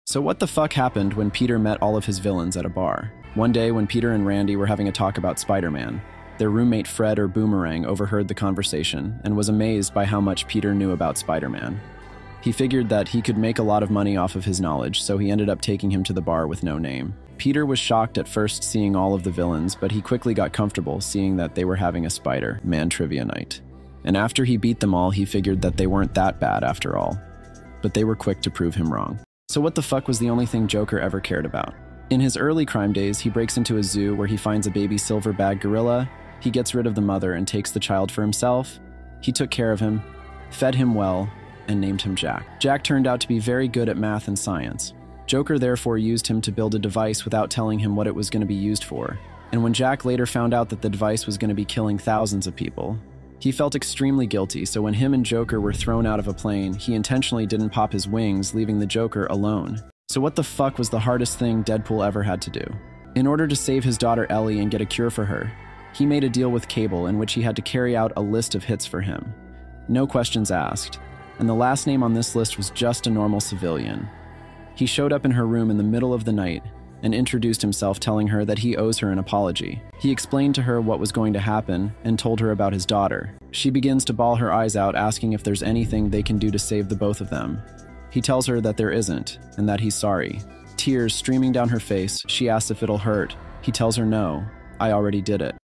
So what the fuck happened when Peter met all of his villains at a bar? One day when Peter and Randy were having a talk about Spider-Man, their roommate Fred or Boomerang overheard the conversation and was amazed by how much Peter knew about Spider-Man. He figured that he could make a lot of money off of his knowledge, so he ended up taking him to the bar with no name. Peter was shocked at first seeing all of the villains, but he quickly got comfortable seeing that they were having a Spider-Man trivia night. And after he beat them all, he figured that they weren't that bad after all. But they were quick to prove him wrong. So what the fuck was the only thing Joker ever cared about? In his early crime days, he breaks into a zoo where he finds a baby silverback gorilla. He gets rid of the mother and takes the child for himself. He took care of him, fed him well, and named him Jack. Jack turned out to be very good at math and science. Joker therefore used him to build a device without telling him what it was going to be used for. And when Jack later found out that the device was going to be killing thousands of people, he felt extremely guilty, so when him and Joker were thrown out of a plane, he intentionally didn't pop his wings, leaving the Joker alone. So what the fuck was the hardest thing Deadpool ever had to do? In order to save his daughter Ellie and get a cure for her, he made a deal with Cable in which he had to carry out a list of hits for him. No questions asked. And the last name on this list was just a normal civilian. He showed up in her room in the middle of the night and introduced himself, telling her that he owes her an apology. He explained to her what was going to happen and told her about his daughter. She begins to bawl her eyes out, asking if there's anything they can do to save the both of them. He tells her that there isn't, and that he's sorry. Tears streaming down her face, she asks if it'll hurt. He tells her no, I already did it.